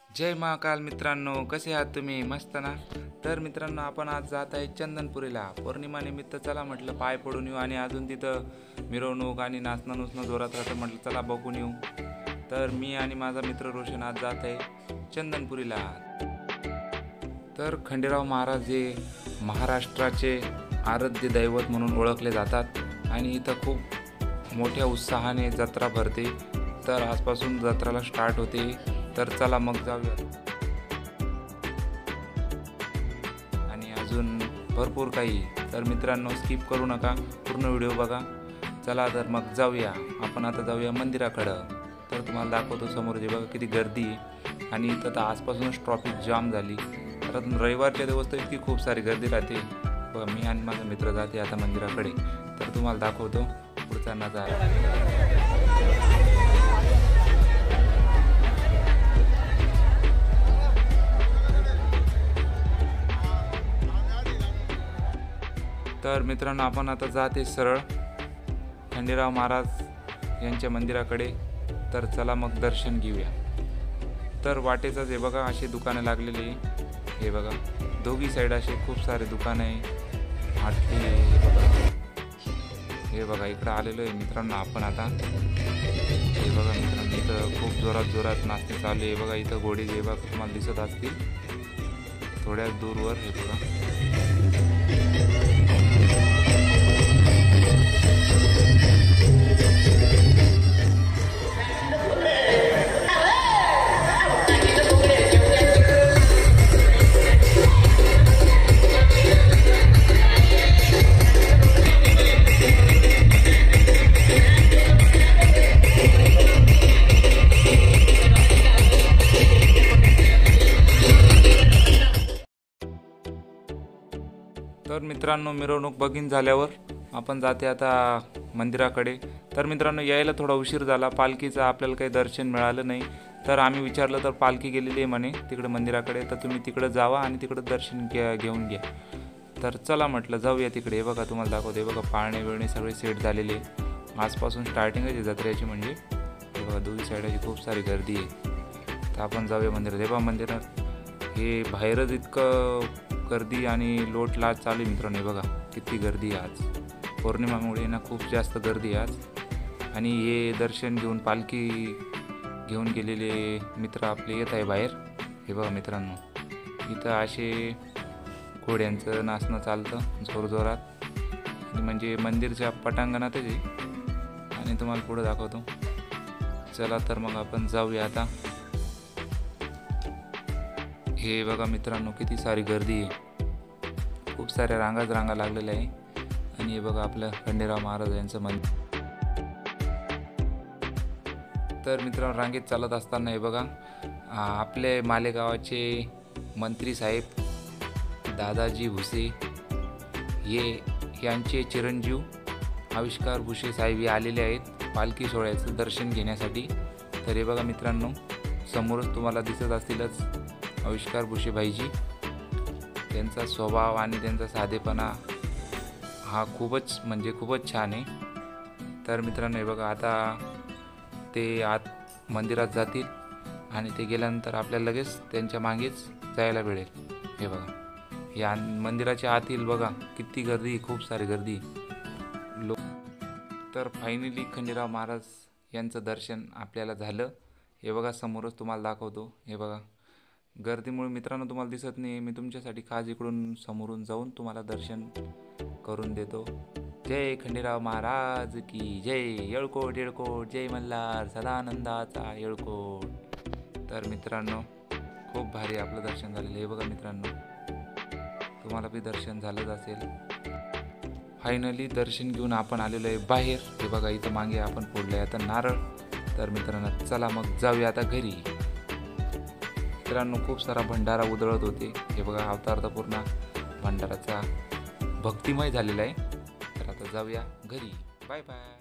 जय महाकाल मित्रांनो, कसे आहात तुम्ही? मस्त ना? तर मित्रांनो, आपण आज जात आहे चंदनपुरीला पौर्णिमा निमित्त. चला म्हटलं पाय पडून येऊ, आणि अजून तिथं मिरवणूक आणि नाचणं नुसणं जोरात राहतं. म्हटलं चला बघून येऊ. तर मी आणि माझा मित्र रोशन आज जात आहे चंदनपुरीला. तर खंडेराव महाराज हे महाराष्ट्राचे आराध्य दैवत म्हणून ओळखले जातात, आणि इथं खूप मोठ्या उत्साहाने जत्रा भरते. तर आजपासून जत्राला स्टार्ट होते. तर चला मग जाऊया. आणि अजून भरपूर काही. तर मित्रांनो, स्किप करू नका, पूर्ण व्हिडिओ बघा. चला तर मग जाऊया. आपण आता जाऊया मंदिराकडं. तर तुम्हाला दाखवतो समोर जे बघा किती गर्दी आहे, आणि इथं तर आजपासूनच ट्रॉफिक जाम झाली. कारण रविवारच्या दिवस तर इतकी खूप सारी गर्दी राहते. बघा, मी आणि माझा मित्र जाते आता मंदिराकडे. तर तुम्हाला दाखवतो पुढचा नजारा. तर मित्रांनो, आपण आता जाते सरळ खंडेराव महाराज यांच्या मंदिराकडे. तर चला मग दर्शन घेऊया. तर वाटेचंच हे बघा असे दुकानं लागलेले. हे बघा दोघी साईड असे खूप सारे दुकानं आहे. हे बघा इकडं आलेलो आहे मित्रांनो आपण आता. हे बघा मित्रांनो, इथं खूप जोरात नाचणे चालू आहे. बघा इथं घोडे जे बघा तुम्हाला दिसत असतील थोड्याच दूरवर. हे बघा तर मित्रांनो, मिरवणूक बघीन झाल्यावर आपण जाते आता मंदिराकडे. तर मित्रांनो, यायला थोडा उशीर झाला. पालखीचं आपल्याला काही दर्शन मिळालं नाही. तर आम्ही विचारलं तर पालखी गेलेली आहे म्हणे तिकडे मंदिराकडे. तर तुम्ही तिकडं जावा आणि तिकडं दर्शन घेऊन घ्या. तर चला म्हटलं जाऊया तिकडे. हे बघा तुम्हाला दाखवते. बघा पाळणे बिळणे सगळे सेट झालेले. आजपासून स्टार्टिंगच आहे जत्रेची. म्हणजे हे बघा दोन्ही साईडची खूप सारी गर्दी आहे. तर आपण जाऊया मंदिरात. हे बघा मंदिरात हे बाहेरच इतकं गर्दी आणि लोट लाट चालू आहे मित्रांनो. हे बघा किती गर्दी आहे आज. पौर्णिमामुळे ना खूप जास्त गर्दी आहे आज. आणि हे दर्शन घेऊन पालखी घेऊन गेलेले मित्र आपले येत आहे बाहेर. हे बघा मित्रांनो, इथं असे घोड्यांचं नाचणं चालतं जोरजोरात. आणि म्हणजे मंदिरच्या पटांगणातच आहे. आणि तुम्हाला पुढं दाखवतो. चला तर मग आपण जाऊया आता. हे बघा मित्रांनो किती सारी गर्दी आहे. खूप साऱ्या रांगा लागलेल्या आहे. आणि हे बघा आपलं खंडेराव महाराज यांचं मंदिर. तर मित्रांनो, रांगेत चालत असताना हे बघा आपले मालेगावाचे मंत्री साहेब दादाजी भुसे यांचे चिरंजीव आविष्कार भुसे साहेब हे आलेले आहेत पालखी सोहळ्याचं दर्शन घेण्यासाठी. तर हे बघा मित्रांनो, समोरच तुम्हाला दिसत असतीलच आविष्कार भुसे भाईजी. त्यांचा स्वभाव आणि त्यांचा साधेपणा हा खूपच छान आहे. तर मित्रांनो, हे बघा आता ते आत मंदिरात जातील, आणि ते गेल्यानंतर आपल्याला लगेच त्यांच्या मागेच जायला मिळेल. हे बघा या मंदिराच्या आतील बघा किती गर्दी, खूप सारी गर्दी लोक. तर फायनली खंडेराव महाराज यांचं दर्शन आपल्याला झालं. हे बघा समोरच तुम्हाला दाखवतो. हे बघा गर्दीमुळे मित्रांनो तुम्हाला दिसत नाही. मी तुमच्यासाठी खास इकडून समोरून जाऊन तुम्हाला दर्शन करून देतो. जय खंडेराव महाराज की जय. येळकोट येळकोट, जय मल्हार, सदानंदाचा येळकोट. तर मित्रांनो, खूप भारी आपलं दर्शन झालेलं. हे बघा मित्रांनो, तुम्हाला बी दर्शन झालंच असेल. फायनली दर्शन घेऊन आपण आलेलो आहे बाहेर. हे बघा इथं मागे आपण फोडलं आता नारळ. तर मित्रांनो, चला मग जाऊया आता घरी. मित्रांनो, खूप सारा भंडारा उधळत होते. हे बघा अवतार तर पूर्ण भंडाराचा भक्तिमय झालेला आहे. तर आता जाऊया घरी. Bye bye.